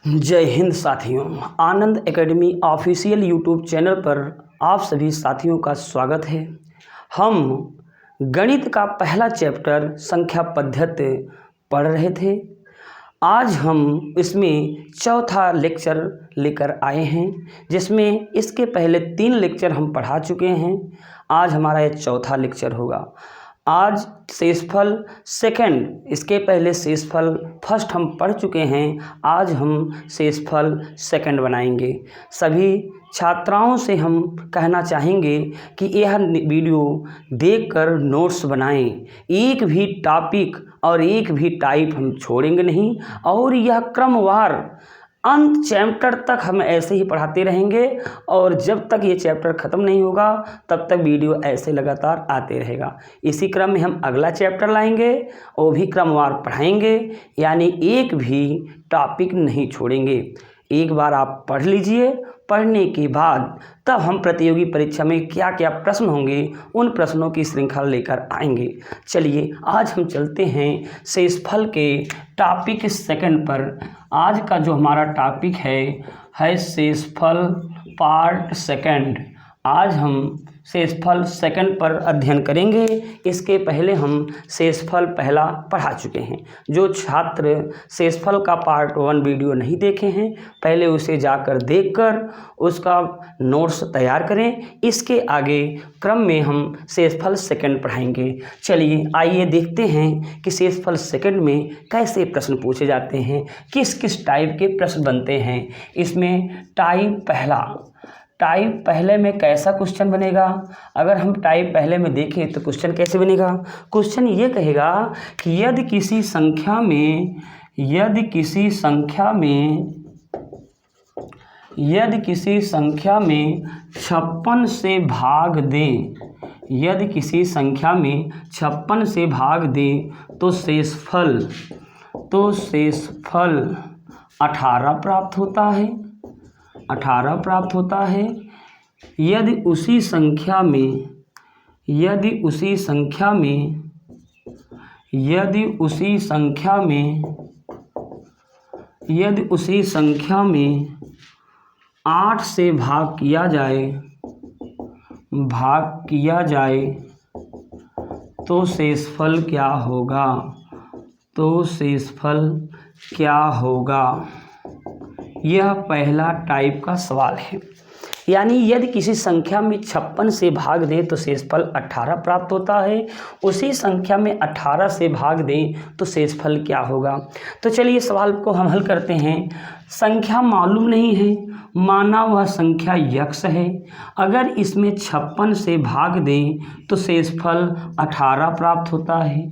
जय हिंद साथियों, आनंद academy official YouTube channel पर आप सभी साथियों का स्वागत है। हम गणित का पहला चैप्टर संख्या पद्धति पढ़ रहे थे। आज हम इसमें चौथा लेक्चर लेकर आए हैं, जिसमें इसके पहले 3 लेक्चर हम पढ़ा चुके हैं। आज हमारा यह चौथा लेक्चर होगा। आज शेषफल सेकंड, इसके पहले शेषफल फर्स्ट हम पढ़ चुके हैं। आज हम शेषफल सेकंड बनाएंगे। सभी छात्राओं से हम कहना चाहेंगे कि यह वीडियो देखकर नोट्स बनाएं। एक भी टॉपिक और एक भी टाइप हम छोड़ेंगे नहीं, और यह क्रमवार अंत चैप्टर तक हम ऐसे ही पढ़ाते रहेंगे, और जब तक ये चैप्टर ख़त्म नहीं होगा तब तक वीडियो ऐसे लगातार आते रहेगा। इसी क्रम में हम अगला चैप्टर लाएंगे, वो भी क्रमवार पढ़ाएंगे, यानी एक भी टॉपिक नहीं छोड़ेंगे। एक बार आप पढ़ लीजिए, पढ़ने के बाद तब हम प्रतियोगी परीक्षा में क्या क्या प्रश्न होंगे उन प्रश्नों की श्रृंखला लेकर आएंगे। चलिए आज हम चलते हैं शेषफल के टॉपिक सेकंड पर। आज का जो हमारा टॉपिक है शेषफल पार्ट सेकंड। आज हम शेषफल सेकंड पर अध्ययन करेंगे। इसके पहले हम शेषफल पहला पढ़ा चुके हैं। जो छात्र शेषफल का पार्ट 1 वीडियो नहीं देखे हैं, पहले उसे जाकर देखकर उसका नोट्स तैयार करें। इसके आगे क्रम में हम शेषफल सेकंड पढ़ाएंगे। चलिए आइए देखते हैं कि शेषफल सेकंड में कैसे प्रश्न पूछे जाते हैं, किस किस टाइप के प्रश्न बनते हैं। इसमें टाइप पहले में कैसा क्वेश्चन बनेगा। अगर हम टाइप पहले में देखें तो क्वेश्चन कैसे बनेगा। क्वेश्चन ये कहेगा कि यदि किसी संख्या में 56 से भाग दें, यदि किसी संख्या में 56 से भाग दें तो शेषफल 18 प्राप्त होता है। 18 प्राप्त होता है। यदि उसी संख्या में 8 से भाग किया जाए तो शेषफल क्या होगा। यह पहला टाइप का सवाल है। यानी यदि किसी संख्या में 56 से भाग दें तो शेषफल 18 प्राप्त होता है। उसी संख्या में 18 से भाग दें तो शेषफल क्या होगा। तो चलिए सवाल को हम हल करते हैं। संख्या मालूम नहीं है, माना वह संख्या यक्ष है। अगर इसमें 56 से भाग दें तो शेषफल 18 प्राप्त होता है।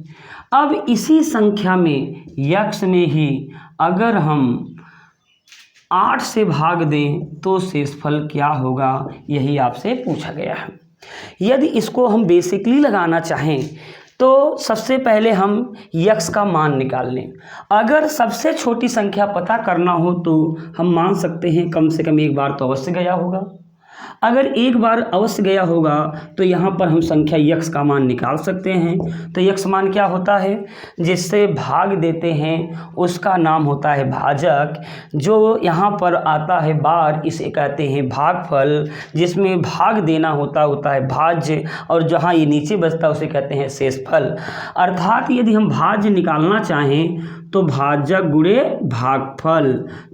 अब इसी संख्या में यक्ष में ही अगर हम 8 से भाग दें तो शेषफल क्या होगा, यही आपसे पूछा गया है। यदि इसको हम बेसिकली लगाना चाहें तो सबसे पहले हम यक्ष का मान निकाल लें। अगर सबसे छोटी संख्या पता करना हो तो हम मान सकते हैं कम से कम एक बार तो अवश्य गया होगा। अगर एक बार अवश्य गया होगा तो यहाँ पर हम संख्या यक्ष का मान निकाल सकते हैं। तो यक्ष मान क्या होता है, जिससे भाग देते हैं उसका नाम होता है भाजक। जो यहाँ पर आता है बार, इसे कहते हैं भागफल। जिसमें भाग देना होता है भाज्य, और जहाँ ये नीचे बचता है उसे कहते हैं शेषफल। अर्थात यदि हम भाज्य निकालना चाहें तो भाजक गुणे भागफल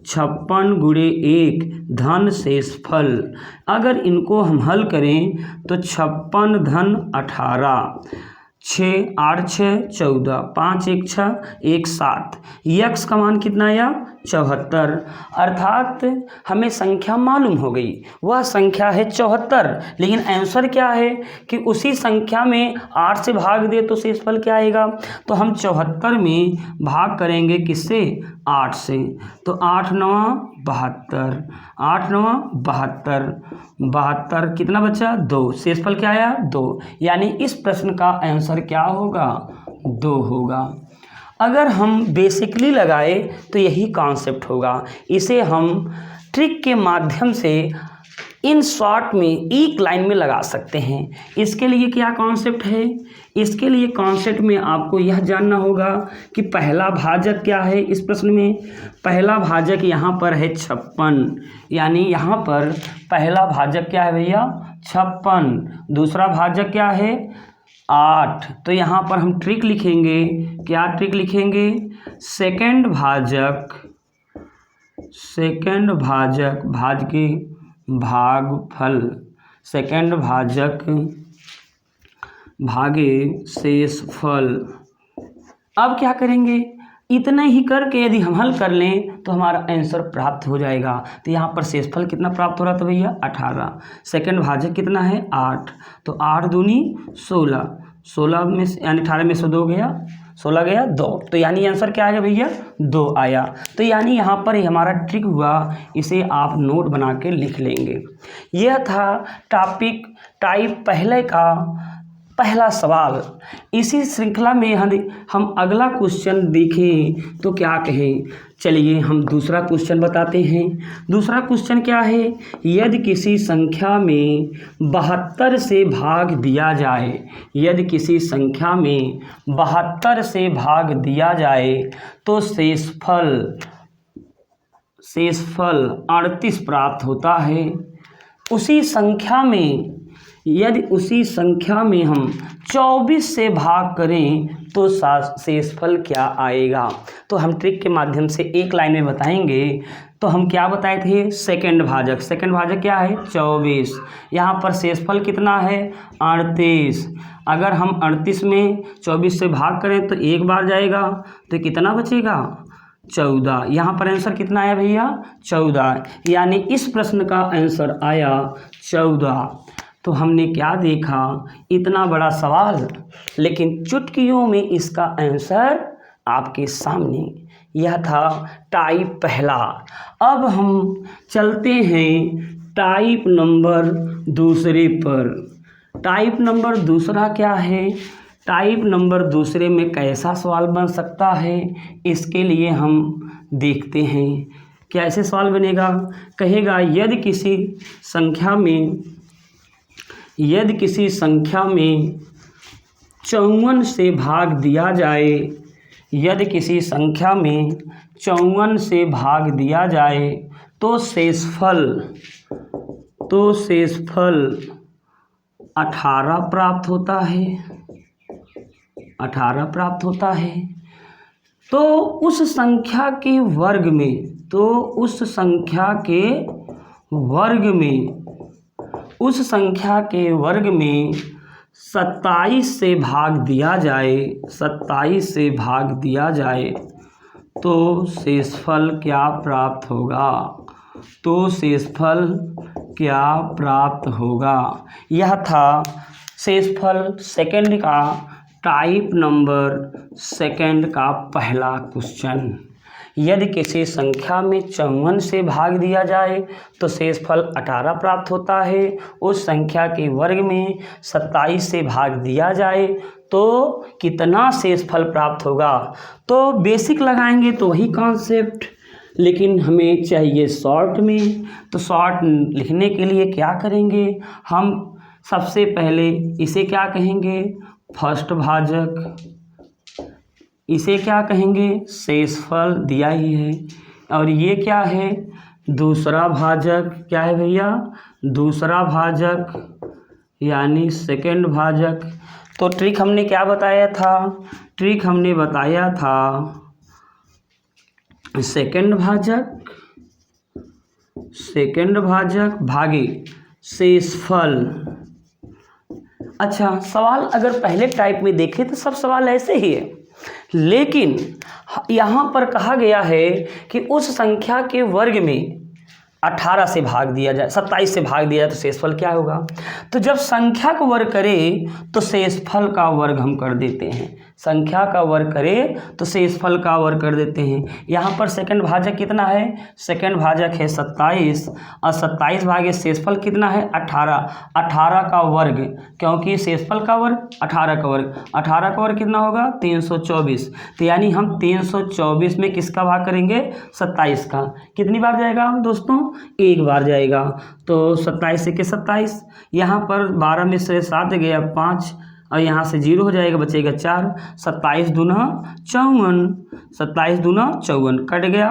56 गुणे 1 धन शेषफल। अगर इनको हम हल करें तो 56 धन 18, 6 8 6 14, 5 1 6 1 7। यक्ष का मान कितना आया, 74। अर्थात हमें संख्या मालूम हो गई, वह संख्या है 74। लेकिन आंसर क्या है कि उसी संख्या में 8 से भाग दे तो शेषफल क्या आएगा। तो हम 74 में भाग करेंगे किससे, 8 से। तो 8 9 72, 8 9 72, 72 कितना बचा, 2। शेषफल क्या आया, 2। यानी इस प्रश्न का आंसर क्या होगा, 2 होगा। अगर हम बेसिकली लगाए तो यही कॉन्सेप्ट होगा। इसे हम ट्रिक के माध्यम से इन शॉर्ट में एक लाइन में लगा सकते हैं। इसके लिए क्या कॉन्सेप्ट है, इसके लिए कॉन्सेप्ट में आपको यह जानना होगा कि पहला भाजक क्या है। इस प्रश्न में पहला भाजक यहाँ पर है 56, यानी यहाँ पर पहला भाजक क्या है भैया 56। दूसरा भाजक क्या है 8। तो यहाँ पर हम ट्रिक लिखेंगे, क्या ट्रिक लिखेंगे, सेकंड भाजक भाज के भागफल, सेकंड भाजक भागे शेषफल। अब क्या करेंगे, इतना ही करके यदि हम हल कर लें तो हमारा आंसर प्राप्त हो जाएगा। तो यहाँ पर शेषफल कितना प्राप्त हो रहा था भैया 18। सेकंड भाजक कितना है 8, तो 8 दूनी 16, 16 में यानी 18 में से 2 गया, 16 गया 2, तो यानी आंसर क्या आएगा भैया 2 आया। तो यानी यहाँ पर ही हमारा ट्रिक हुआ, इसे आप नोट बना के लिख लेंगे। यह था टॉपिक टाइप पहले का पहला सवाल। इसी श्रृंखला में हम अगला क्वेश्चन देखें तो क्या कहें, चलिए हम दूसरा क्वेश्चन बताते हैं। दूसरा क्वेश्चन क्या है, यदि किसी संख्या में 72 से भाग दिया जाए, यदि किसी संख्या में 72 से भाग दिया जाए तो शेषफल 38 प्राप्त होता है। उसी संख्या में यदि उसी संख्या में हम 24 से भाग करें तो शेषफल क्या आएगा। तो हम ट्रिक के माध्यम से एक लाइन में बताएंगे। तो हम क्या बताए थे, सेकंड भाजक क्या है 24, यहाँ पर शेषफल कितना है 38। अगर हम 38 में 24 से भाग करें तो एक बार जाएगा, तो कितना बचेगा 14। यहाँ पर आंसर कितना आया भैया 14, यानी इस प्रश्न का आंसर आया 14। तो हमने क्या देखा, इतना बड़ा सवाल लेकिन चुटकियों में इसका आंसर आपके सामने। यह था टाइप पहला। अब हम चलते हैं टाइप नंबर दूसरे पर। टाइप नंबर दूसरा क्या है, टाइप नंबर दूसरे में कैसा सवाल बन सकता है, इसके लिए हम देखते हैं। कैसे सवाल बनेगा, कहेगा यदि किसी संख्या में 54 से भाग दिया जाए, यदि किसी संख्या में 54 से भाग दिया जाए तो शेषफल 18 प्राप्त होता है, 18 प्राप्त होता है। तो उस संख्या के वर्ग में, उस संख्या के वर्ग में 27 से भाग दिया जाए, 27 से भाग दिया जाए तो शेषफल क्या प्राप्त होगा, तो शेषफल क्या प्राप्त होगा। यह था शेषफल सेकंड का टाइप नंबर सेकंड का पहला क्वेश्चन। यदि किसी संख्या में 54 से भाग दिया जाए तो शेषफल 18 प्राप्त होता है। उस संख्या के वर्ग में 27 से भाग दिया जाए तो कितना शेषफल प्राप्त होगा। तो बेसिक लगाएंगे तो वही कॉन्सेप्ट, लेकिन हमें चाहिए शॉर्ट में। तो शॉर्ट लिखने के लिए क्या करेंगे, हम सबसे पहले इसे क्या कहेंगे फर्स्ट भाजक, इसे क्या कहेंगे शेषफल दिया ही है, और ये क्या है दूसरा भाजक, क्या है भैया दूसरा भाजक यानी सेकंड भाजक। तो ट्रिक हमने क्या बताया था, ट्रिक हमने बताया था सेकंड भाजक भागे शेषफल। अच्छा, सवाल अगर पहले टाइप में देखें तो सब सवाल ऐसे ही है, लेकिन यहाँ पर कहा गया है कि उस संख्या के वर्ग में 18 से भाग दिया जाए, 27 से भाग दिया जाए तो शेषफल क्या होगा। तो जब संख्या को वर्ग करें तो शेषफल का वर्ग हम कर देते हैं, संख्या का वर्ग करें तो शेषफल का वर्ग कर देते हैं। यहाँ पर सेकंड भाजक कितना है, सेकंड भाजक है 27 और 27 भागे शेषफल कितना है 18, 18 का वर्ग, क्योंकि शेषफल का वर्ग 18 का वर्ग, 18 का वर्ग कितना होगा 324। तो यानी हम 324 में किसका भाग करेंगे 27 का। कितनी बार जाएगा दोस्तों, एक बार जाएगा। तो 27 से 27, यहाँ पर 12 में से 7 गया 5 और यहाँ से 0 हो जाएगा, बचेगा 4। 27 दूना 54, 27 दूना 54 कट गया,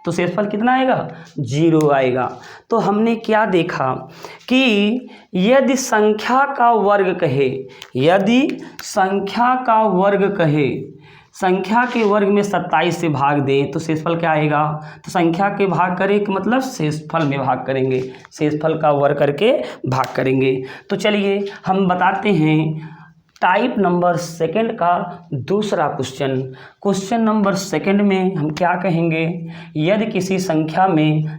तो शेषफल कितना आएगा 0 आएगा। तो हमने क्या देखा कि यदि संख्या का वर्ग कहे, यदि संख्या का वर्ग कहे, संख्या के वर्ग में 27 से भाग दें तो शेषफल क्या आएगा। तो संख्या के भाग करें कि मतलब शेषफल में भाग करेंगे, शेषफल का वर्ग करके भाग करेंगे। तो चलिए हम बताते हैं टाइप नंबर सेकंड का दूसरा क्वेश्चन। क्वेश्चन नंबर सेकंड में हम क्या कहेंगे, यदि किसी संख्या में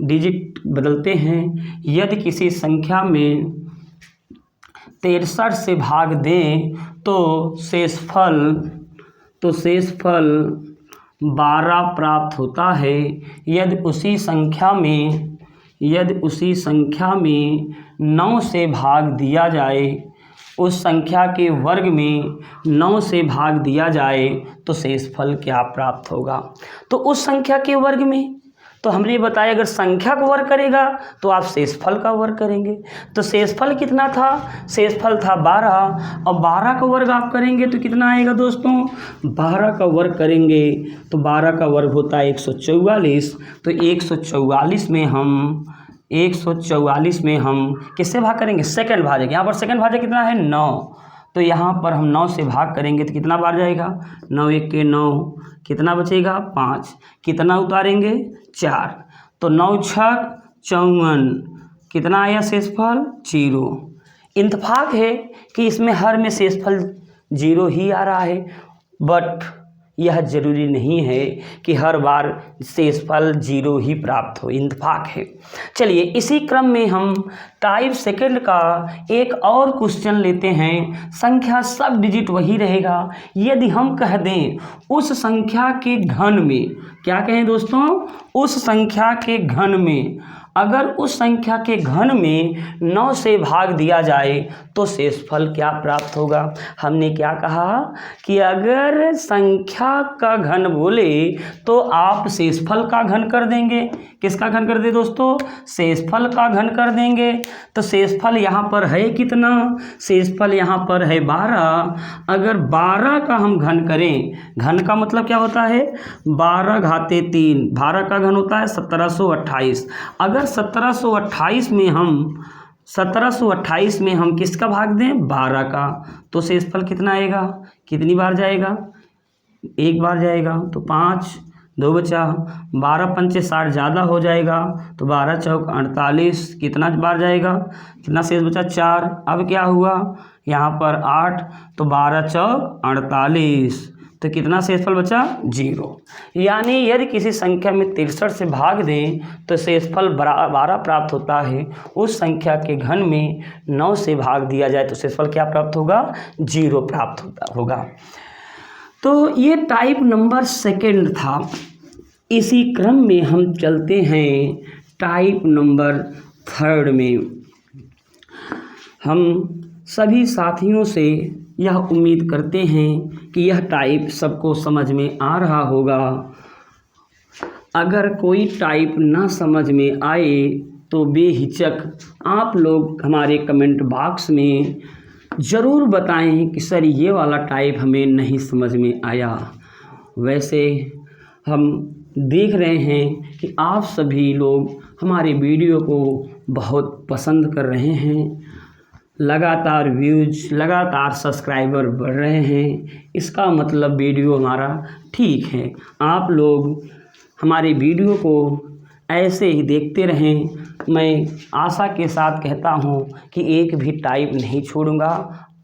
डिजिट बदलते हैं, यदि किसी संख्या में 63 से भाग दें तो शेषफल 12 प्राप्त होता है। यदि उसी संख्या में 9 से भाग दिया जाए, उस संख्या के वर्ग में 9 से भाग दिया जाए तो शेषफल क्या प्राप्त होगा। तो उस संख्या के वर्ग में, तो हमने बताया अगर संख्या को वर्ग करेगा तो आप शेषफल का वर्ग करेंगे। तो शेषफल कितना था, शेषफल था 12 और 12 का वर्ग आप करेंगे तो कितना आएगा दोस्तों, 12 का वर्ग करेंगे तो 12 का वर्ग होता है 144। तो 144 में हम किससे भाग करेंगे, सेकंड भाजक। यहाँ पर सेकंड भाजक कितना है 9, तो यहाँ पर हम 9 से भाग करेंगे तो कितना बार जाएगा 9 1 के 9, कितना बचेगा 5, कितना उतारेंगे 4, तो 9 6 54, कितना आया शेषफल 0। इत्तेफाक है कि इसमें हर में शेषफल 0 ही आ रहा है, बट यह जरूरी नहीं है कि हर बार शेषफल 0 ही प्राप्त हो, इत्तेफाक है। चलिए इसी क्रम में हम टाइप सेकंड का एक और क्वेश्चन लेते हैं। संख्या सब डिजिट वही रहेगा। यदि हम कह दें उस संख्या के घन में, क्या कहें दोस्तों, उस संख्या के घन में, अगर उस संख्या के घन में 9 से भाग दिया जाए तो शेषफल क्या प्राप्त होगा। हमने क्या कहा कि अगर संख्या का घन बोले तो आप शेषफल का घन कर देंगे। किसका घन कर दे दोस्तों, शेषफल का घन कर देंगे। तो शेषफल यहाँ पर है कितना, शेषफल यहाँ पर है 12। अगर 12 का हम घन करें, घन का मतलब क्या होता है 12 घाते 3, 12 का घन होता है 1728। अगर 1728 में हम किसका भाग दें 12 का, तो शेषफल कितना आएगा, कितनी बार जाएगा, एक बार जाएगा। तो 5 2 बचा, 12 पंचे 60 ज़्यादा हो जाएगा, तो 12 चौक 48, कितना बार जाएगा, कितना शेष बचा 4। अब क्या हुआ यहाँ पर 8, तो 12 चौक 48, तो कितना शेषफल बचा 0। यानी यदि किसी संख्या में 63 से भाग दें तो शेषफल 12 प्राप्त होता है। उस संख्या के घन में 9 से भाग दिया जाए तो शेषफल क्या प्राप्त होगा 0 प्राप्त होगा। तो ये टाइप नंबर सेकंड था। इसी क्रम में हम चलते हैं टाइप नंबर थर्ड में। हम सभी साथियों से यह उम्मीद करते हैं कि यह टाइप सबको समझ में आ रहा होगा। अगर कोई टाइप ना समझ में आए तो बेहिचक आप लोग हमारे कमेंट बॉक्स में ज़रूर बताएं कि सर ये वाला टाइप हमें नहीं समझ में आया। वैसे हम देख रहे हैं कि आप सभी लोग हमारे वीडियो को बहुत पसंद कर रहे हैं, लगातार व्यूज, लगातार सब्सक्राइबर बढ़ रहे हैं। इसका मतलब वीडियो हमारा ठीक है। आप लोग हमारे वीडियो को ऐसे ही देखते रहें। मैं आशा के साथ कहता हूं कि एक भी टाइप नहीं छोड़ूंगा।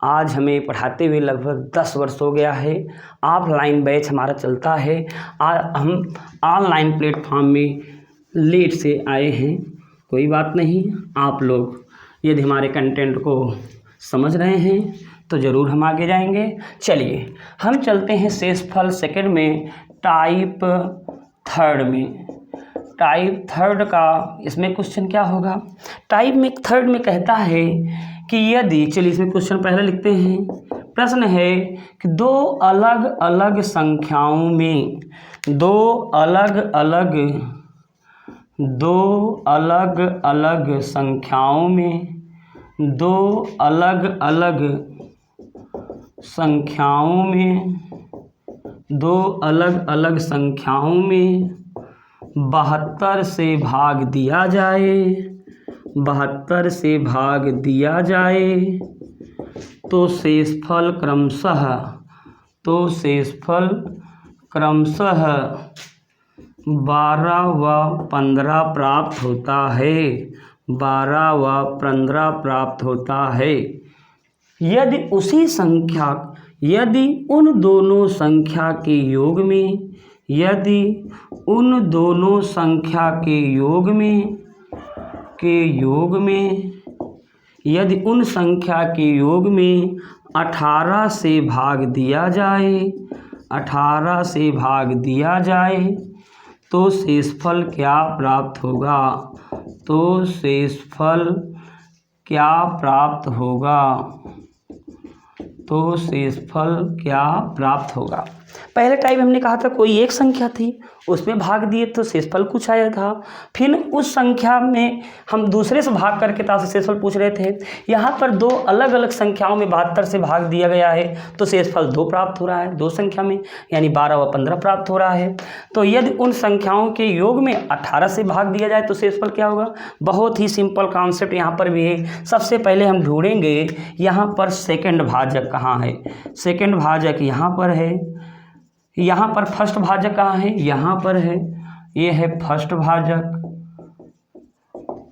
आज हमें पढ़ाते हुए लगभग 10 वर्ष हो गया है। ऑफलाइन बैच हमारा चलता है। हम ऑनलाइन प्लेटफॉर्म में लेट से आए हैं, कोई बात नहीं। आप लोग यदि हमारे कंटेंट को समझ रहे हैं तो ज़रूर हम आगे जाएंगे। चलिए हम चलते हैं शेषफल सेकंड में टाइप थर्ड में। टाइप थर्ड का इसमें क्वेश्चन क्या होगा? टाइप में थर्ड में कहता है कि यदि, चलिए इसमें क्वेश्चन पहले लिखते हैं। प्रश्न है कि दो अलग अलग संख्याओं में दो अलग अलग संख्याओं में दो अलग अलग संख्याओं में 72 से भाग दिया जाए तो शेषफल क्रमशः 12 व 15 प्राप्त होता है। यदि उन दोनों संख्या के योग में 18 से भाग दिया जाए तो शेषफल क्या प्राप्त होगा? पहले टाइप हमने कहा था कोई एक संख्या थी, उसमें भाग दिए तो शेषफल कुछ आया था। फिर उस संख्या में हम दूसरे से भाग करके था शेषफल पूछ रहे थे। यहाँ पर दो अलग अलग संख्याओं में 72 से भाग दिया गया है तो शेषफल 2 प्राप्त हो रहा है, दो संख्या में, यानी 12 व 15 प्राप्त हो रहा है। तो यदि उन संख्याओं के योग में 18 से भाग दिया जाए तो शेषफल क्या होगा? बहुत ही सिंपल कॉन्सेप्ट यहाँ पर भी है। सबसे पहले हम ढूंढेंगे यहाँ पर सेकंड भाजक कहाँ है। सेकंड भाजक यहाँ पर है। यहाँ पर फर्स्ट भाजक कहाँ है? यहाँ पर है। ये है फर्स्ट भाजक।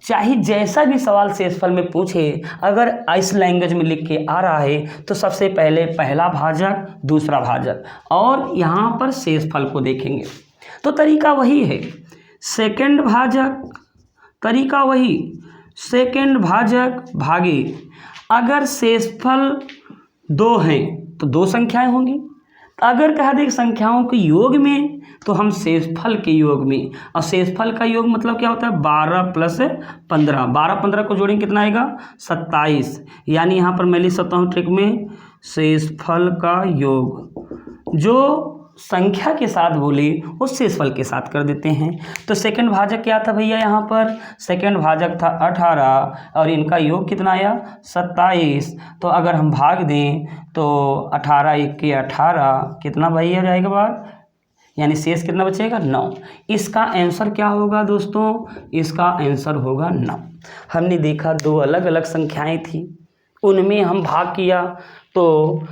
चाहे जैसा भी सवाल शेषफल में पूछे, अगर इस लैंग्वेज में लिख के आ रहा है तो सबसे पहले पहला भाजक, दूसरा भाजक, और यहाँ पर शेषफल को देखेंगे। तो तरीका वही है, सेकंड भाजक, तरीका वही, सेकंड भाजक भागे। अगर शेषफल 2 हैं तो 2 संख्याएं होंगी। अगर कहा दें संख्याओं के योग में तो हम शेषफल के योग में, और शेषफल का योग मतलब क्या होता है? 12 + 15, 12-15 को जोड़ेंगे कितना आएगा? 27। यानी यहाँ पर मैं लिख सकता हूँ ट्रिक में शेषफल का योग, जो संख्या के साथ बोले उस शेषफल के साथ कर देते हैं। तो सेकंड भाजक क्या था भैया? यहाँ पर सेकंड भाजक था 18 और इनका योग कितना आया? 27। तो अगर हम भाग दें तो 18 × 1 = 18, कितना भैया जाएगा बाहर? यानी शेष कितना बचेगा? 9। इसका आंसर क्या होगा दोस्तों? इसका आंसर होगा 9। हमने देखा दो अलग अलग संख्याएं थी, उनमें हम भाग किया तो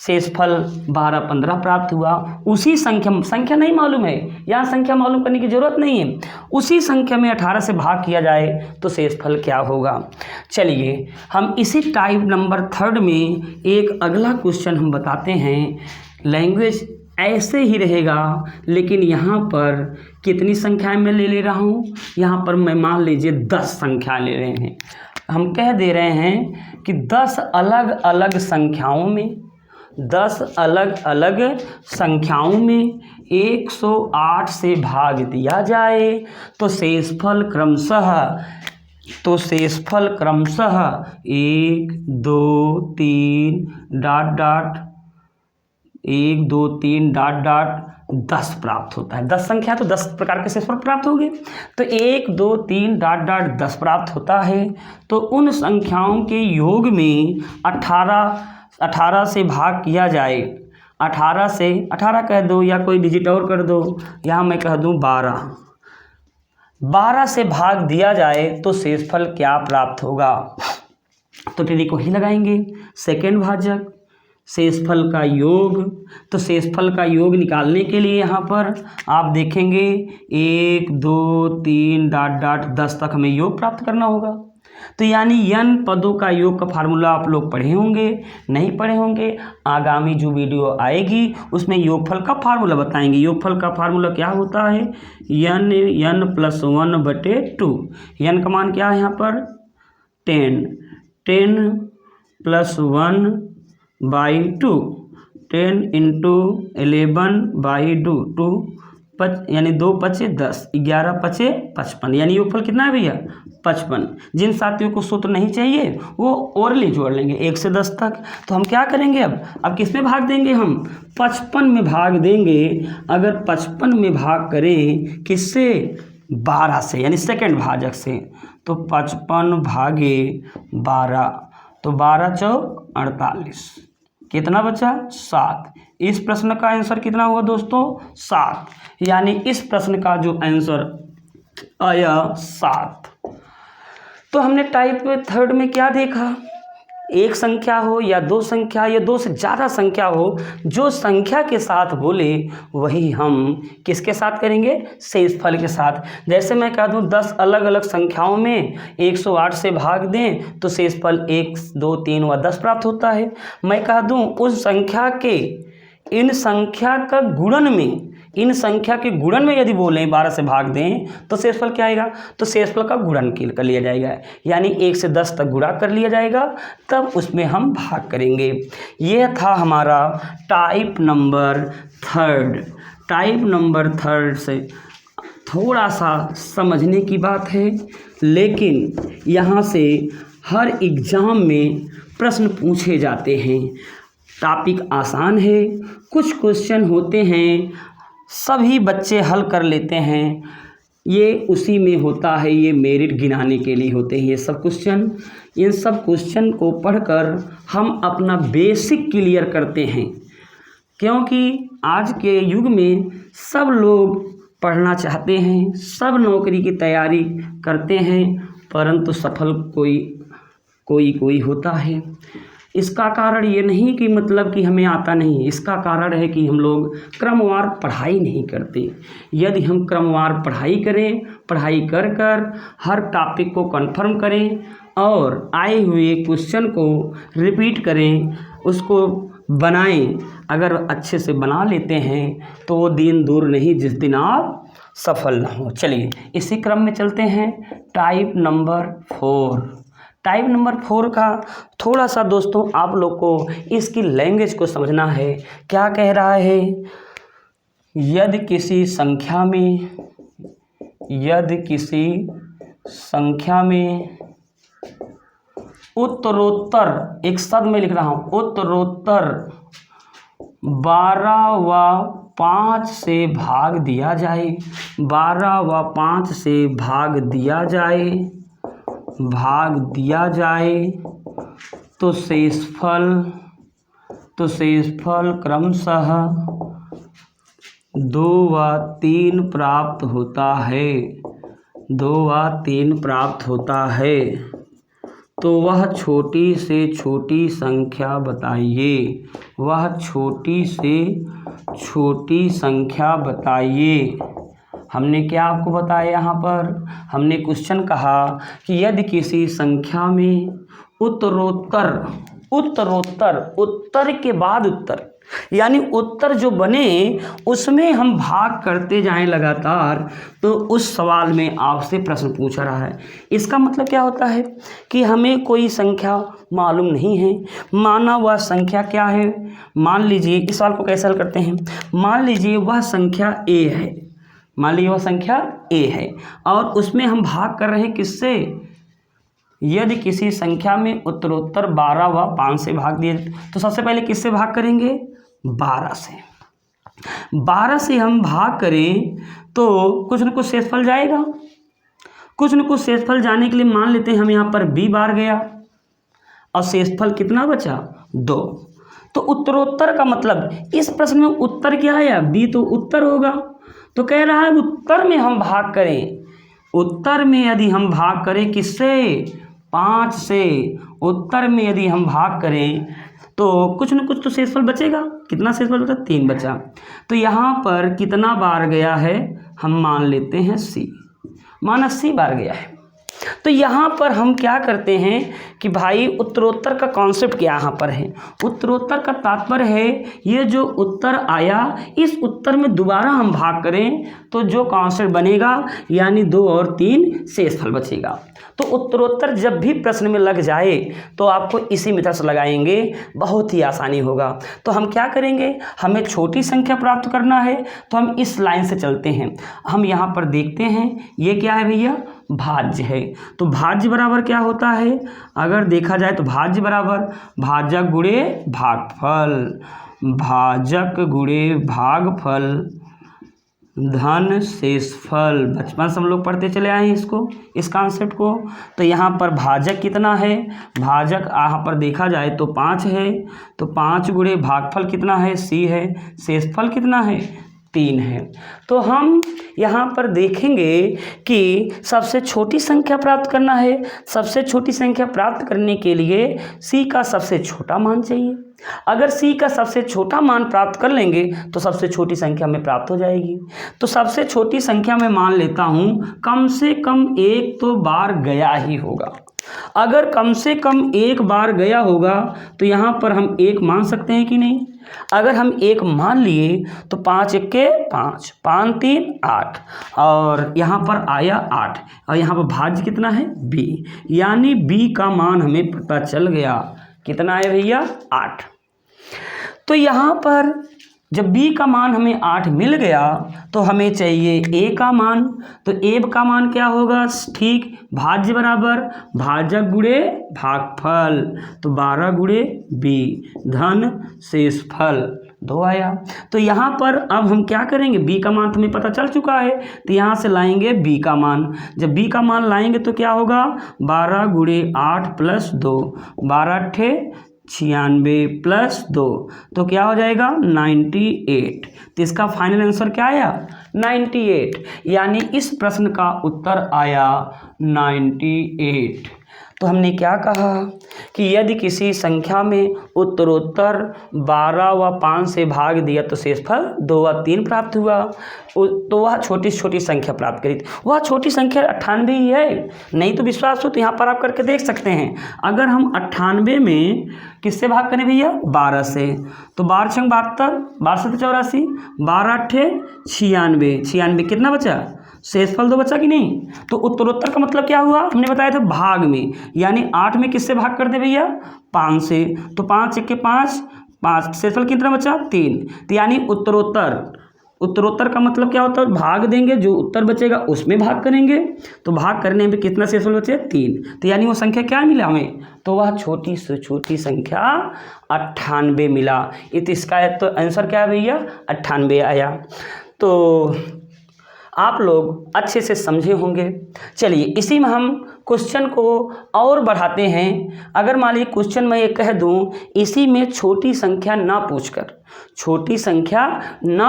शेषफल 12-15 प्राप्त हुआ। उसी संख्या नहीं मालूम है, यहाँ संख्या मालूम करने की जरूरत नहीं है। उसी संख्या में 18 से भाग किया जाए तो शेषफल क्या होगा? चलिए हम इसी टाइप नंबर थर्ड में एक अगला क्वेश्चन हम बताते हैं। लैंग्वेज ऐसे ही रहेगा, लेकिन यहाँ पर कितनी संख्याएं मैं ले रहा हूँ? यहाँ पर मैं मान लीजिए 10 संख्या ले रहे हैं। हम कह दे रहे हैं कि 10 अलग अलग संख्याओं में 108 से भाग दिया जाए तो शेषफल क्रमशः 1 2 3 1 2 3 10 प्राप्त होता है। 10 संख्या तो 10 प्रकार के शेषफल प्राप्त होंगे। तो 1 2 3 10 प्राप्त होता है। तो उन संख्याओं के योग में 18 से भाग किया जाए। 18 से 18 कह दो या कोई डिजिट और कर दो, यहाँ मैं कह दूँ 12 से भाग दिया जाए तो शेषफल क्या प्राप्त होगा? तो ट्रिक वही लगाएंगे, सेकंड भाजक, शेषफल का योग। तो शेषफल का योग निकालने के लिए यहाँ पर आप देखेंगे 1 2 3 10 तक हमें योग प्राप्त करना होगा। तो यानी n पदों का योग का फार्मूला आप लोग पढ़े होंगे, नहीं पढ़े होंगे, आगामी जो वीडियो आएगी उसमें योगफल का फार्मूला बताएंगे। योगफल का फार्मूला क्या होता है? n + 1/2। n का मान क्या है यहाँ पर? 10 + 1 10/2, 10 × 11/2 यानी 2 पचे 10, 11 पचे 55, यानी योगफल कितना है भैया 55। जिन साथियों को सूत्र नहीं चाहिए वो ओरली जोड़ लेंगे 1 से 10 तक। तो हम क्या करेंगे, अब किस में भाग देंगे, हम 55 में भाग देंगे। अगर 55 में भाग करें किससे, 12 से, यानी सेकंड भाजक से, तो 55 भागे 12, तो 12 चौक 48, कितना बचा 7। इस प्रश्न का आंसर कितना होगा दोस्तों 7, यानी इस प्रश्न का जो आंसर आया 7। तो हमने टाइप थर्ड में क्या देखा, एक संख्या हो या दो संख्या या दो से ज़्यादा संख्या हो, जो संख्या के साथ बोले वही हम किसके साथ करेंगे, शेषफल के साथ। जैसे मैं कह दूं 10 अलग अलग संख्याओं में 108 से भाग दें तो शेषफल 1, 2, 3 व 10 प्राप्त होता है। मैं कह दूं उस संख्या के इन संख्या का गुणन में, इन संख्या के गुणन में यदि बोलें 12 से भाग दें तो शेषफल क्या आएगा, तो शेषफल का गुणन कर लिया जाएगा, यानी 1 से 10 तक गुणा कर लिया जाएगा, तब उसमें हम भाग करेंगे। यह था हमारा type number third. Type number third से थोड़ा सा समझने की बात है, लेकिन यहाँ से हर एग्ज़ाम में प्रश्न पूछे जाते हैं। टॉपिक आसान है, कुछ क्वेश्चन होते हैं सभी बच्चे हल कर लेते हैं, ये उसी में होता है, ये मेरिट गिनाने के लिए होते हैं ये सब क्वेश्चन। इन सब क्वेश्चन को पढ़कर हम अपना बेसिक क्लियर करते हैं, क्योंकि आज के युग में सब लोग पढ़ना चाहते हैं, सब नौकरी की तैयारी करते हैं, परंतु सफल कोई होता है। इसका कारण ये नहीं कि मतलब कि हमें आता नहीं, इसका कारण है कि हम लोग क्रमवार पढ़ाई नहीं करते। यदि हम क्रमवार पढ़ाई करें, पढ़ाई कर कर हर टॉपिक को कंफर्म करें और आए हुए क्वेश्चन को रिपीट करें, उसको बनाएं, अगर अच्छे से बना लेते हैं तो वो दिन दूर नहीं जिस दिन आप सफल ना हो। चलिए इसी क्रम में चलते हैं टाइप नंबर 4। टाइप नंबर 4 का थोड़ा सा दोस्तों आप लोग को इसकी लैंग्वेज को समझना है। क्या कह रहा है, यदि किसी संख्या में उत्तरोत्तर, एक शब्द में लिख रहा हूँ, उत्तरोत्तर 12 व 5 से भाग दिया जाए, 12 व 5 से भाग दिया जाए तो शेषफल क्रमशः 2 व 3 प्राप्त होता है, 2 व 3 प्राप्त होता है। तो वह छोटी से छोटी संख्या बताइए, वह छोटी से छोटी संख्या बताइए। हमने क्या आपको बताया, यहाँ पर हमने क्वेश्चन कहा कि यदि किसी संख्या में उत्तर के बाद उत्तर, यानी उत्तर जो बने उसमें हम भाग करते जाएं लगातार, तो उस सवाल में आपसे प्रश्न पूछ रहा है। इसका मतलब क्या होता है कि हमें कोई संख्या मालूम नहीं है, माना वह संख्या क्या है। मान लीजिए इस सवाल को कैसे हल करते हैं, मान लीजिए वह संख्या A है, मान लीजिए वह संख्या A है और उसमें हम भाग कर रहे हैं किससे, यदि किसी संख्या में उत्तरोत्तर 12 व 5 से भाग दिए तो सबसे पहले किससे भाग करेंगे, 12 से। 12 से हम भाग करें तो कुछ न कुछ शेषफल जाएगा, कुछ न कुछ शेषफल जाने के लिए मान लेते हैं हम यहाँ पर B बार गया और शेषफल कितना बचा 2। तो उत्तरोत्तर का मतलब इस प्रश्न में उत्तर क्या आया, B तो उत्तर होगा। तो कह रहा है उत्तर में हम भाग करें, उत्तर में यदि हम भाग करें किससे, 5 से, उत्तर में यदि हम भाग करें तो कुछ न कुछ तो शेषफल बचेगा। कितना शेषफल बचा, 3 बचा। तो यहाँ पर कितना बार गया है, हम मान लेते हैं C, माना C बार गया है। तो यहाँ पर हम क्या करते हैं कि भाई उत्तरोत्तर का कॉन्सेप्ट क्या यहाँ पर है। उत्तरोत्तर का तात्पर्य है ये जो उत्तर आया इस उत्तर में दोबारा हम भाग करें तो जो कॉन्सेप्ट बनेगा यानी 2 और 3 शेषफल बचेगा। तो उत्तरोत्तर जब भी प्रश्न में लग जाए तो आपको इसी मेथड से लगाएंगे, बहुत ही आसानी होगा। तो हम क्या करेंगे, हमें छोटी संख्या प्राप्त करना है तो हम इस लाइन से चलते हैं। हम यहाँ पर देखते हैं ये क्या है भैया, भाज्य है। तो भाज्य बराबर क्या होता है, अगर देखा जाए तो भाज्य बराबर भाजक गुणे भागफल, भाजक गुणे भागफल धन शेषफल। बचपन से हम लोग पढ़ते चले आए हैं इसको, इस कॉन्सेप्ट को। तो यहाँ पर भाजक कितना है, भाजक यहाँ पर देखा जाए तो 5 है, तो 5 गुणे भागफल कितना है, c है, शेषफल कितना है, 3 है। तो हम यहाँ पर देखेंगे कि सबसे छोटी संख्या प्राप्त करना है। सबसे छोटी संख्या प्राप्त करने के लिए c का सबसे छोटा मान चाहिए। अगर c का सबसे छोटा मान प्राप्त कर लेंगे तो सबसे छोटी संख्या में प्राप्त हो जाएगी। तो सबसे छोटी संख्या में मान लेता हूँ कम से कम एक तो बार गया ही होगा। अगर कम से कम एक बार गया होगा तो यहाँ पर हम 1 मान सकते हैं कि नहीं। अगर हम 1 मान लिए तो 5 एके 5, 5 3 8 और यहाँ पर आया 8 और यहाँ पर भाज्य कितना है b, यानी b का मान हमें पता चल गया। कितना है भैया, 8। तो यहाँ पर जब b का मान हमें 8 मिल गया तो हमें चाहिए a का मान। तो a का मान क्या होगा, ठीक, भाज्य बराबर भाजक गुणे भागफल, तो 12 गुणे b धन शेषफल 2 आया। तो यहाँ पर अब हम क्या करेंगे, b का मान हमें पता चल चुका है तो यहाँ से लाएंगे b का मान। जब b का मान लाएंगे तो क्या होगा, 12 गुणे 8 प्लस 2, 12 × 96 प्लस 2 तो क्या हो जाएगा 98। तो इसका फाइनल आंसर क्या आया, 98। यानी इस प्रश्न का उत्तर आया 98। तो हमने क्या कहा कि यदि किसी संख्या में उत्तरोत्तर 12 व 5 से भाग दिया तो शेषफल 2 व 3 प्राप्त हुआ, तो वह छोटी छोटी संख्या प्राप्त करी। वह छोटी संख्या 98 ही है। नहीं तो विश्वास हो तो यहाँ पर आप करके देख सकते हैं। अगर हम 98 में किससे भाग करें भैया, 12 से, तो 12 × 72, 12 × 84, 12 × 96, 96 कितना बचा, शेषफल 2 बचा कि नहीं। तो उत्तरोत्तर का मतलब क्या हुआ, हमने बताया था भाग में, यानी 8 में किससे भाग कर दे भैया, 5 से, तो 5 एके 5, 5 शेषफल कितना बचा, 3। तो यानी उत्तरोत्तर का मतलब क्या होता है, भाग देंगे, जो उत्तर बचेगा उसमें भाग करेंगे। तो भाग करने में कितना शेषफल बचे, 3। तो यानी वो संख्या क्या मिला हमें, तो वह छोटी से छोटी संख्या 98 मिला। इसका तो आंसर क्या है भैया, 98 आया। तो आप लोग अच्छे से समझे होंगे। चलिए इसी में हम क्वेश्चन को और बढ़ाते हैं। अगर मान लीजिए क्वेश्चन मैं ये कह दूं, इसी में छोटी संख्या ना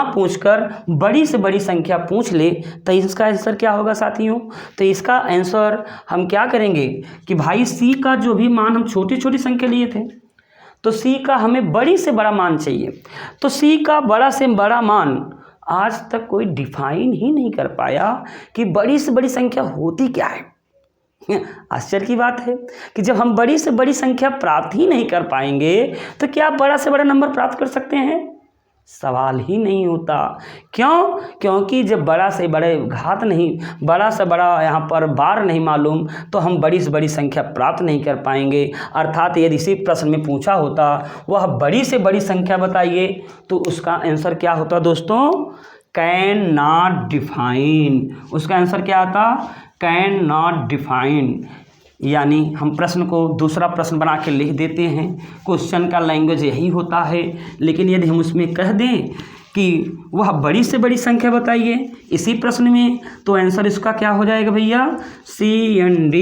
पूछकर बड़ी से बड़ी संख्या पूछ ले तो इसका आंसर क्या होगा साथियों। तो इसका आंसर हम क्या करेंगे कि भाई सी का जो भी मान हम छोटी छोटी संख्या लिए थे तो सी का हमें बड़ी से बड़ा मान चाहिए। तो सी का बड़ा से बड़ा मान आज तक कोई डिफाइन ही नहीं कर पाया कि बड़ी से बड़ी संख्या होती क्या है। आश्चर्य की बात है कि जब हम बड़ी से बड़ी संख्या प्राप्त ही नहीं कर पाएंगे तो क्या बड़ा से बड़ा नंबर प्राप्त कर सकते हैं, सवाल ही नहीं होता। क्यों, क्योंकि जब बड़ा से बड़े घात नहीं, बड़ा से बड़ा यहाँ पर बार नहीं मालूम तो हम बड़ी से बड़ी संख्या प्राप्त नहीं कर पाएंगे। अर्थात यदि इसी प्रश्न में पूछा होता वह बड़ी से बड़ी संख्या बताइए तो उसका आंसर क्या होता दोस्तों, कैन नॉट डिफाइन। उसका आंसर क्या आता, कैन नॉट डिफाइन। यानी हम प्रश्न को दूसरा प्रश्न बना के लिख देते हैं। क्वेश्चन का लैंग्वेज यही होता है। लेकिन यदि हम उसमें कह दें कि वह बड़ी से बड़ी संख्या बताइए इसी प्रश्न में तो आंसर इसका क्या हो जाएगा भैया, CND।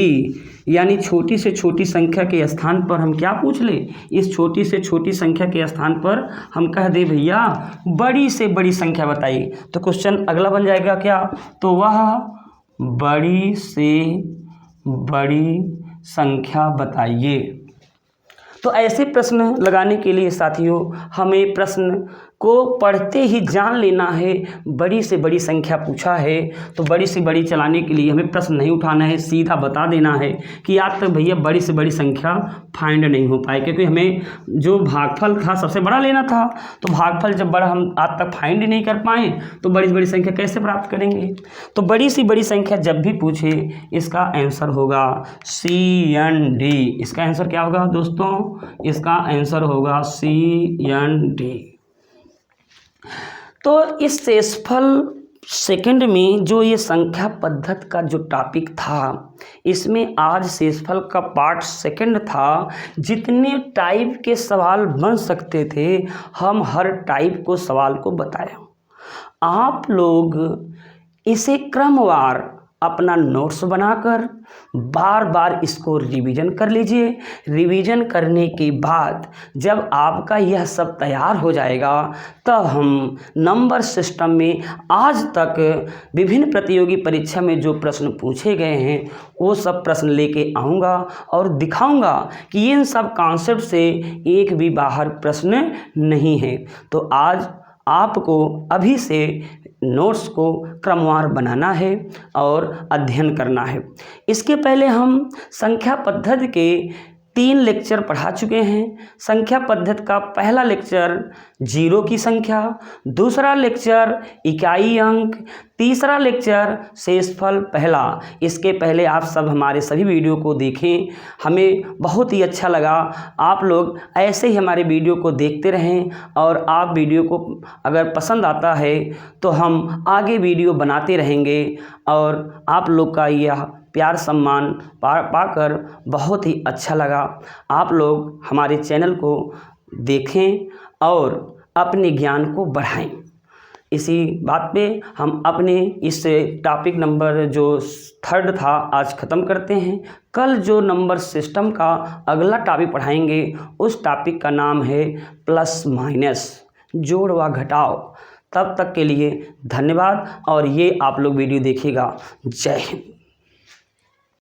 यानी छोटी से छोटी संख्या के स्थान पर हम क्या पूछ ले, इस छोटी से छोटी संख्या के स्थान पर हम कह दे भैया बड़ी से बड़ी संख्या बताइए। तो क्वेश्चन अगला बन जाएगा क्या, तो वह बड़ी से बड़ी संख्या बताइए। तो ऐसे प्रश्न लगाने के लिए साथियों हमें प्रश्न को पढ़ते ही जान लेना है। बड़ी से बड़ी संख्या पूछा है तो बड़ी से बड़ी चलाने के लिए हमें प्रश्न नहीं उठाना है, सीधा बता देना है कि आज तक भैया बड़ी से बड़ी संख्या फाइंड नहीं हो पाई, क्योंकि हमें जो भागफल था सबसे बड़ा लेना था। तो भागफल जब बड़ा हम आज तक फाइंड नहीं कर पाए तो बड़ी से बड़ी संख्या कैसे प्राप्त करेंगे। तो बड़ी से बड़ी संख्या जब भी पूछे इसका आंसर होगा CND। इसका आंसर क्या होगा दोस्तों, इसका आंसर होगा CND। तो इस शेषफल सेकंड में जो ये संख्या पद्धति का जो टॉपिक था, इसमें आज शेषफल का पार्ट सेकंड था। जितने टाइप के सवाल बन सकते थे हम हर टाइप को सवाल को बताया। आप लोग इसे क्रमवार अपना नोट्स बनाकर बार बार इसको रिवीजन कर लीजिए। रिवीजन करने के बाद जब आपका यह सब तैयार हो जाएगा तब हम नंबर सिस्टम में आज तक विभिन्न प्रतियोगी परीक्षा में जो प्रश्न पूछे गए हैं वो सब प्रश्न लेके आऊँगा और दिखाऊंगा कि इन सब कॉन्सेप्ट से एक भी बाहर प्रश्न नहीं है। तो आज आपको अभी से नोट्स को क्रमवार बनाना है और अध्ययन करना है। इसके पहले हम संख्या पद्धति के 3 लेक्चर पढ़ा चुके हैं। संख्या पद्धति का पहला लेक्चर जीरो की संख्या, दूसरा लेक्चर इकाई अंक, तीसरा लेक्चर शेषफल पहला। इसके पहले आप सब हमारे सभी वीडियो को देखें, हमें बहुत ही अच्छा लगा। आप लोग ऐसे ही हमारे वीडियो को देखते रहें और आप वीडियो को अगर पसंद आता है तो हम आगे वीडियो बनाते रहेंगे और आप लोग का यह प्यार सम्मान पाकर बहुत ही अच्छा लगा। आप लोग हमारे चैनल को देखें और अपने ज्ञान को बढ़ाएं। इसी बात पे हम अपने इस टॉपिक नंबर जो 3rd था आज ख़त्म करते हैं। कल जो नंबर सिस्टम का अगला टॉपिक पढ़ाएंगे उस टॉपिक का नाम है प्लस माइनस, जोड़ व घटाव। तब तक के लिए धन्यवाद और ये आप लोग वीडियो देखिएगा। जय हिंद।